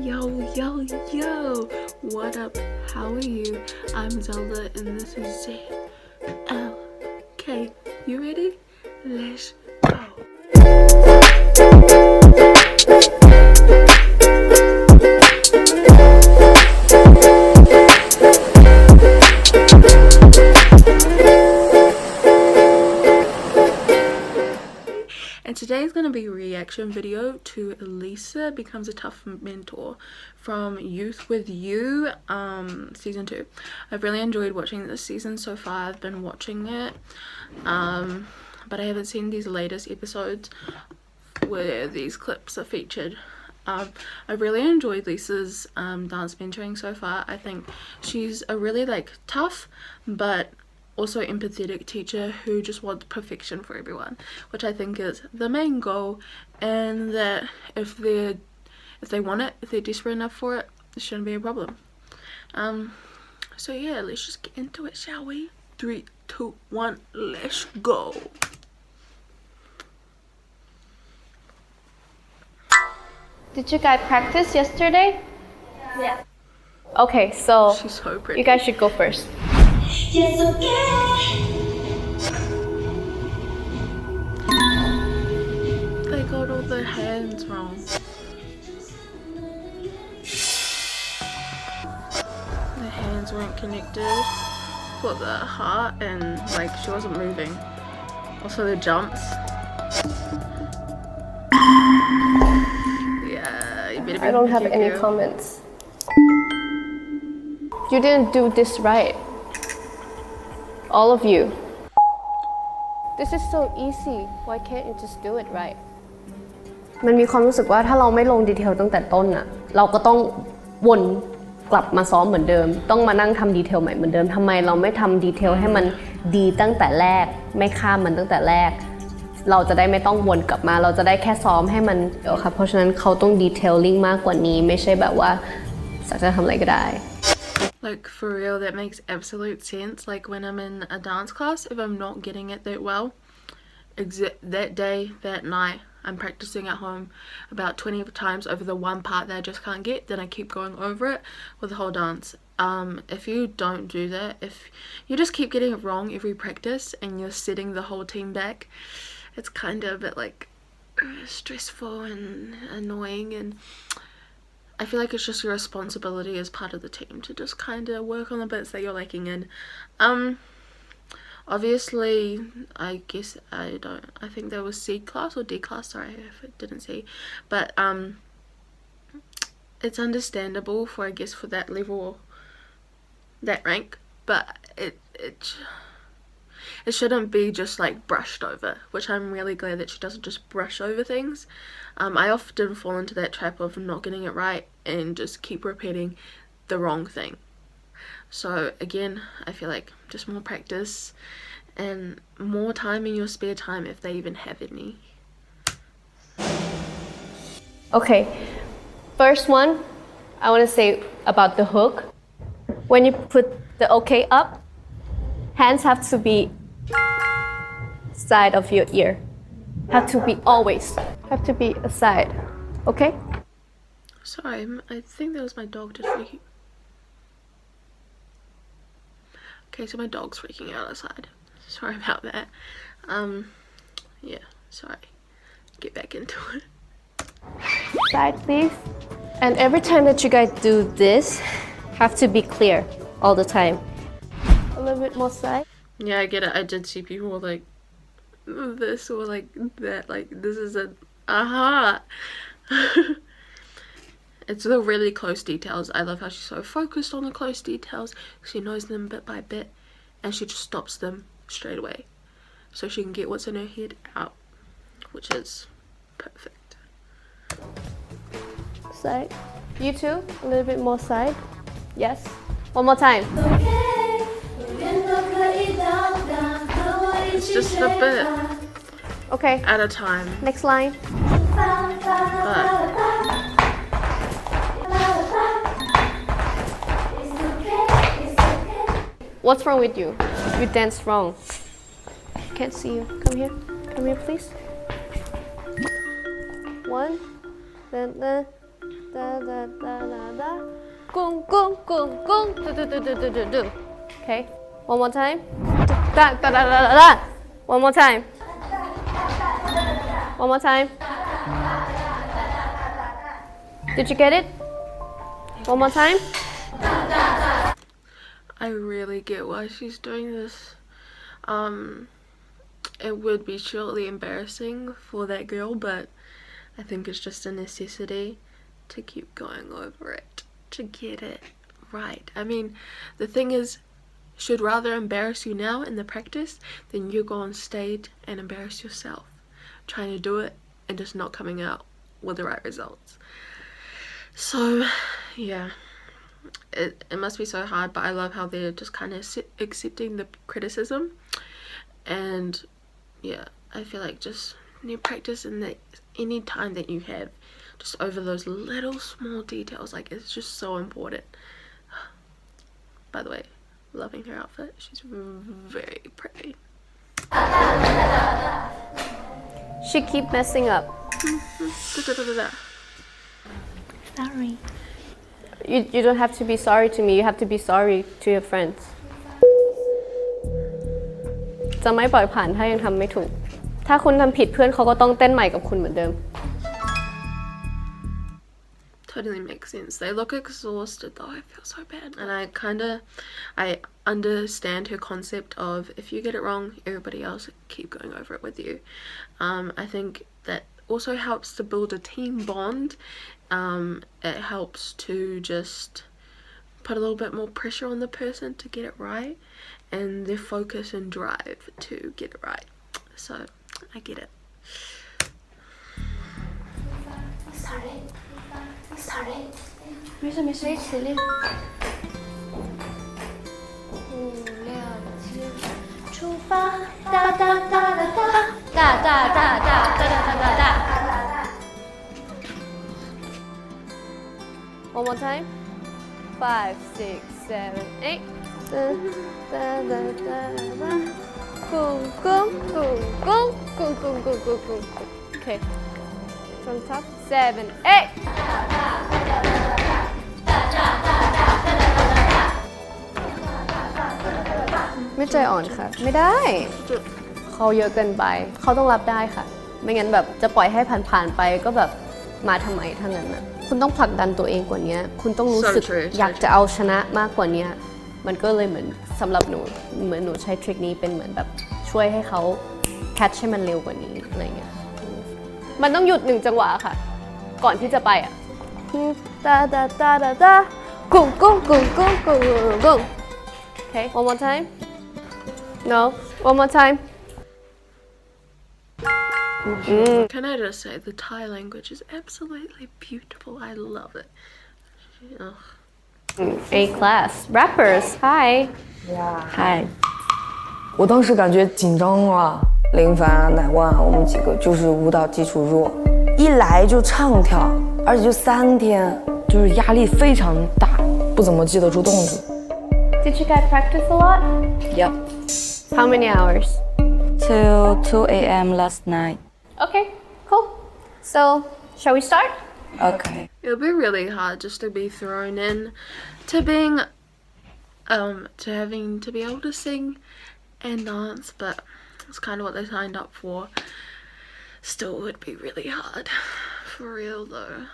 Yo, what up? How are you? I'm Zelda and this is ZLK. You ready? Let's go. And today's going to be a reaction video to LISA Becomes a Tough Mentor from Youth With You season 2. I've really enjoyed watching this season so far. I've been watching it, but I haven't seen these latest episodes where these clips are featured. I really enjoyed Lisa's dance mentoring so far. I think she's a really tough but also empathetic teacher who just wants perfection for everyone, which I think is the main goal, and that if they want it, if they're desperate enough for it, it shouldn't be a problem. So yeah, let's just get into it, shall we? 3, 2, 1, let's go. Did you guys practice yesterday? Yeah. Okay, so She's so pretty. you guys should go first. Yes, okay. They got all the hands wrong. The hands weren't connected for the heart, and she wasn't moving. Also the jumps. Yeah, you better be I don't have any careful. comments. You didn't do this right. All of you. This is so easy. Why can't you just do it right? มันมีความรู้สึกว่าถ้าเราไม่ลงดีเทลตั้งแต่ต้นน่ะเราก็ต้องวนกลับมาซ้อมเหมือนเดิมต้องมานั่งทำดีเทลใหม่เหมือนเดิมทำไมเราไม่ทำดีเทลให้มันดีตั้งแต่แรกไม่ข้ามมันตั้งแต่แรกเราจะได้ไม่ต้องวนกลับมาเราจะได้แค่ซ้อมให้มันเดี๋ยวค่ะเพราะฉะนั้นเขาต้องดีเทลลิ่งมากกว่านี้ไม่ใช่แบบว่าสักจะทำอะไรก็ได้ Like, for real, that makes absolute sense. Like, when I'm in a dance class, if I'm not getting it that well, that day, that night, I'm practicing at home about 20 times over the one part that I just can't get, then I keep going over it with the whole dance. If you don't do that, if you just keep getting it wrong every practice and you're setting the whole team back, it's kind of a bit stressful and annoying, and I feel like it's just your responsibility as part of the team to just kind of work on the bits that you're lacking in. Obviously, I guess I think there was C class or D class, sorry if it didn't see, but it's understandable for, I guess, for that level, that rank, but it shouldn't be just brushed over, which I'm really glad that she doesn't just brush over things. I often fall into that trap of not getting it right and just keep repeating the wrong thing. So again, I feel like just more practice and more time in your spare time if they even have any. Okay, first one, I want to say about the hook. When you put the OK up, hands have to be side of your ear. Have to be always. Have to be aside. Okay? Sorry, I think that was my dog just freaking. Okay, so my dog's freaking out outside. Sorry about that. Yeah, sorry. Get back into it. Side, please. And every time that you guys do this, have to be clear all the time. A little bit more side. Yeah, I get it. I did see people like this or that. This is a aha. It's the really close details. I love how she's so focused on the close details. She knows them bit by bit, and she just stops them straight away, so she can get what's in her head out, which is perfect. Side. You too. A little bit more side. Yes. One more time. It's just a bit Okay. at a time. Next line. But What's wrong with you? You dance wrong. Can't see you. Come here. Come here, please. One. Then Da da da da da. Gung gung gung gung. Do do do do do do do. Okay. One more time. Da da da da da. One more time. One more time. Did you get it? One more time. I really get why she's doing this. It would be surely embarrassing for that girl, but I think it's just a necessity to keep going over it, to get it right. I mean, the thing is, she'd rather embarrass you now in the practice than you go on stage and embarrass yourself, trying to do it and just not coming out with the right results. So, yeah. It must be so hard, but I love how they're just kind of accepting the criticism. And yeah, I feel like just new practice in that any time that you have, just over those little small details, like it's just so important. By the way, loving her outfit. She's very pretty. She keep messing up. Sorry. You don't have to be sorry to me. You have to be sorry to your friends. จะไม่ปล่อยผ่านถ้ายังทำไม่ถูก ถ้าคุณทำผิดเพื่อนเขาก็ต้องเต้นใหม่กับคุณเหมือนเดิม Totally makes sense. They look exhausted though. I feel so bad. And I understand her concept of if you get it wrong, everybody else keep going over it with you. I think that also helps to build a team bond. It helps to just put a little bit more pressure on the person to get it right and their focus and drive to get it right. So I get it. Sorry. Miss Silly. 出发，哒哒哒哒哒，哒哒哒哒哒哒哒哒。One more time. 5, 6, 7, 8. Da, da, da, da, da. Gung, gung, gung, gung, gung, gung, gung, gung, gung. Okay. From top. 7, 8. ไม่ใจอ่อนค่ะ ไม่ได้ เขาเยอะเกินไป เขาต้องรับได้ค่ะ ไม่งั้นแบบจะปล่อยให้ผ่านๆไปก็แบบมาทำไมทั้งนั้นนะคุณต้องผลักดันตัวเองกว่านี้คุณต้องรู้สึก อยากจะเอาชนะมากกว่านี้มันก็เลยเหมือนสำหรับหนูเหมือนหนูใช้ทริคนี้เป็นเหมือนแบบช่วยให้เขาแคชให้มันเร็วกว่านี้อะไรเงี้ยมันต้องหยุด1จังหวะค่ะก่อนที่จะไปอ่ะตาตาตาตาตากุ้งกุ้งกุ้งกุ้งกุ้งกุ้ง Okay one more time no one more time Can I just say the Thai language is absolutely beautiful. I love it. A class rappers hi嗨，我当时感觉紧张了，林凡啊、乃万啊，我们几个就是舞蹈基础弱，一来就唱跳，而且就3天，就是压力非常大，不怎么记得住动作。 Did you guys practice a lot? Yep. How many hours? Till 2 a.m. last night. Okay cool so shall we start? Okay. It'll be really hard just to be thrown in to being to having to be able to sing and dance, but it's kind of what they signed up for. Still would be really hard. For real though.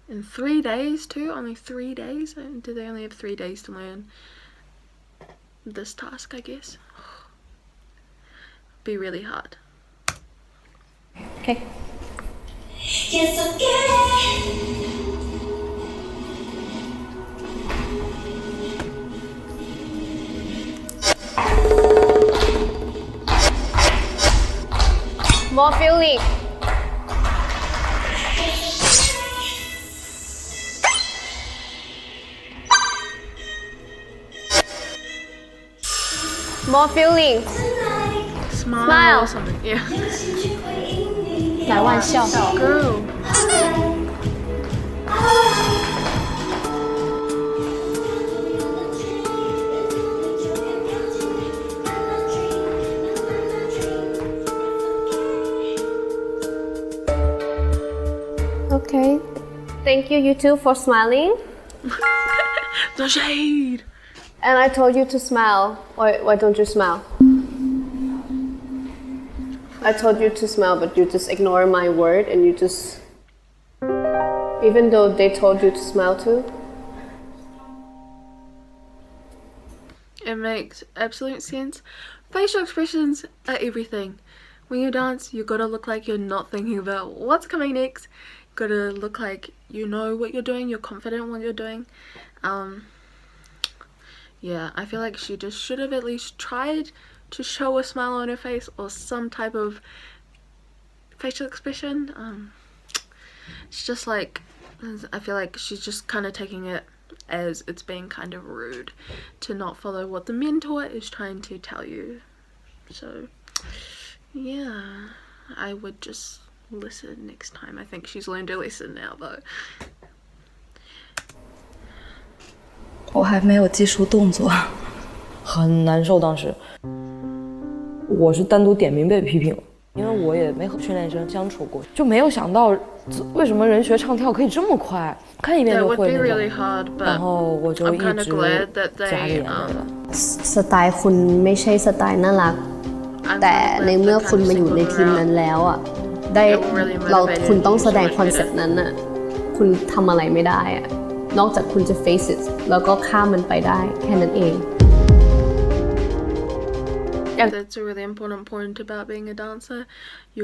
In 3 days too? Only 3 days? Do they only have 3 days to learn this task, I guess? Be really hard. Okay Yes, okay. more feeling more feeling Smile or something, yeah. 来万笑 Girl. Okay Thank you, you two, for smiling. The shade. And I told you to smile. Why don't you smile? I told you to smile, but you just ignore my word and you just... Even though they told you to smile too. It makes absolute sense. Facial expressions are everything. When you dance, you gotta look like you're not thinking about what's coming next. You gotta look like you know what you're doing, you're confident in what you're doing. Yeah, I feel like she just should have at least tried to show a smile on her face or some type of facial expression. It's just like, I feel like she's just kind of taking it as it's being kind of rude to not follow what the mentor is trying to tell you. So yeah, I would just listen next time. I think she's learned her lesson now though. 我还没有技术动作，很难受。当时我是单独点名被批评了，因为我也没和训练生相处过，就没有想到为什么人学唱跳可以这么快，看一遍就会那种。really hard, 然后我就一直加着眼泪了。สไตล์คุณไม่ใช่สไตล์น่ารักแต่ในเมื่อคุณมาอยู่ในทีมนั้นแล้วอ่ะคุณต้องแสดงคอนเซ็ปต์นั้นอ่ะคุณทำอะไรไม่ได้อ่ะนอกจากคุณจะ face it แล้วก็ข้ามมันไปได้แค่นั้นเอง That's a really important point about being a dancer. You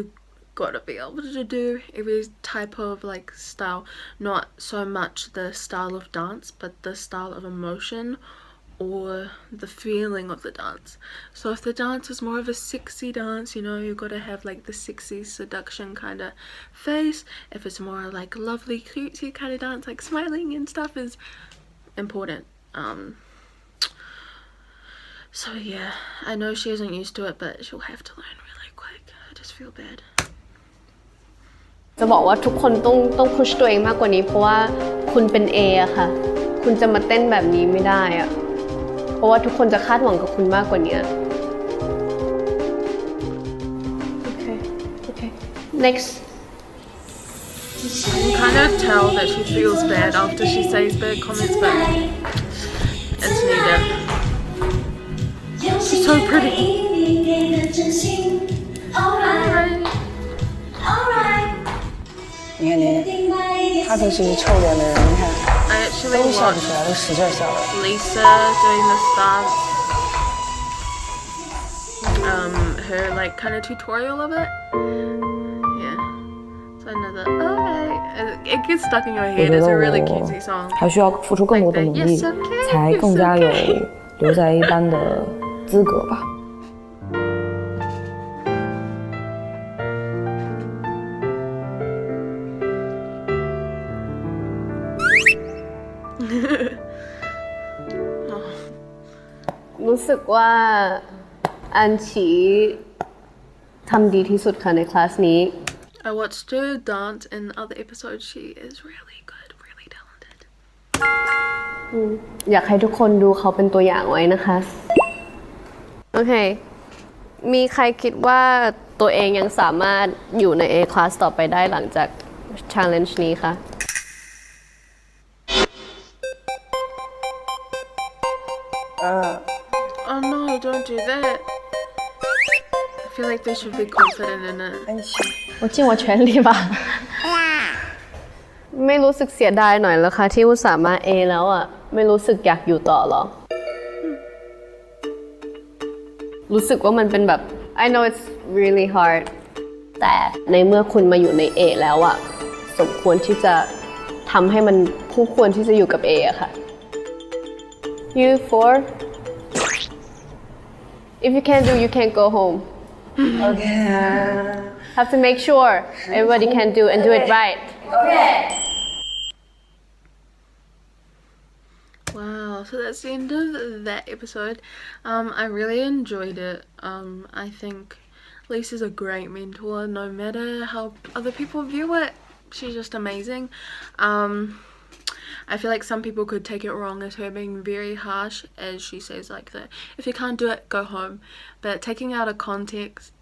gotta be able to do every type of like style, not so much the style of dance, but the style of emotion or the feeling of the dance. So if the dance is more of a sexy dance, you know, you gotta have like the sexy seduction kind of face. If it's more like lovely cutesy kind of dance, like smiling and stuff is important. So yeah, I know she isn't used to it, but she'll have to learn really quick. I just feel bad. จะบอกว่าทุกคนต้องพุชตัวเองมากกว่านี้เพราะว่าคุณเป็น A อะค่ะคุณจะมาเต้นแบบนี้ไม่ได้อะเพราะว่าทุกคนจะคาดหวังกับคุณมากกว่านี้ Okay. Next. You can kind of tell that she feels bad after she says bad comments, but it's needed. She's so pretty. Alright. 你看你，他就是一臭脸的人，你看 I actually 都笑不 watched 出来，都使劲笑了。 Lisa doing this dance. Her like kind of tutorial of it. Yeah. So another. Okay. It gets stuck in your head. It's a really cutesy song. 还需要付出更多的努力，才更加有留在一班的资格吧。รู้สึกว่าอันฉีทำดีที่สุดค่ะในคลาสนี้ I watched her dance in other episodes. She is really good, really talented. อยากให้ทุกคนดูเขาเป็นตัวอย่างไว้นะคะโอเคมีใครคิดว่าตัวเองยังสามารถอยู่ใน A class ต่อไปได้หลังจาก challenge นี้คะOh no, don't do that. I feel like they should be confident in it. 我尽我全力吧ไม่รู้สึกเสียดายหน่อยแล้วคะที่อุตส่าห์มา A แล้วอ่ะไม่รู้สึกอยากอยู่ต่อหรอรู้สึกว่ามันเป็นแบบ I know it's really hard แต่ในเมื่อคุณมาอยู่ใน A แล้วอ่ะสมควรที่จะทำให้มันคู่ควรที่จะอยู่กับ A อะค่ะ You 4 If you can't do you can't go home Okay. Have to make sure everybody can do and do it right Okay. Wow, so that's the end of that episode. I really enjoyed it. I think Lisa's a great mentor, no matter how other people view it. She's just amazing. I feel like some people could take it wrong as her being very harsh, as she says like that. If you can't do it, go home. But taking out of context,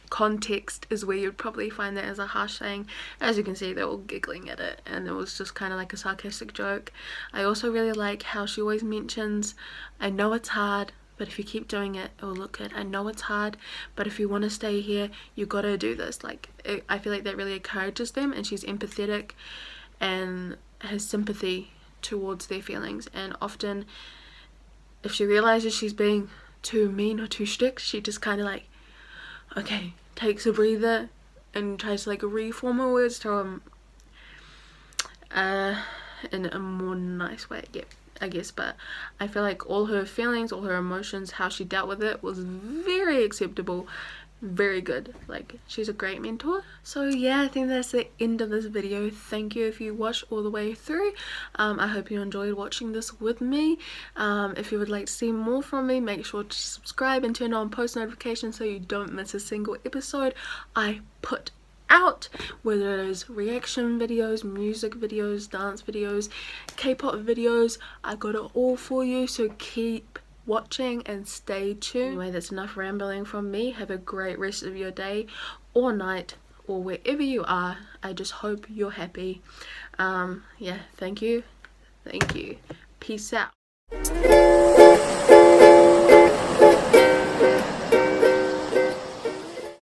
context is where you'd probably find that as a harsh saying. As you can see, they're all giggling at it, and it was just kind of like a sarcastic joke. I also really like how she always mentions, I know it's hard, but if you keep doing it, it will look good. I know it's hard, but if you want to stay here, you gotta do this. Like, I feel like that really encourages them, and she's empathetic and has sympathy towards their feelings. And often, if she realizes she's being too mean or too strict, she just kind of like, okay, takes a breather and tries to like reform her words to in a more nice way, yeah, I guess. But I feel like all her feelings, all her emotions, how she dealt with it was very acceptable, very good. Like, she's a great mentor. So yeah, I think that's the end of this video. Thank you if you watched all the way through. I hope you enjoyed watching this with me. If you would like to see more from me, make sure to subscribe and turn on post notifications so you don't miss a single episode I put out, whether it is reaction videos, music videos, dance videos, K-pop videos. I got it all for you, so keep watching and stay tuned. Anyway, that's enough rambling from me. Have a great rest of your day or night or wherever you are. I just hope you're happy. Yeah, thank you, peace out.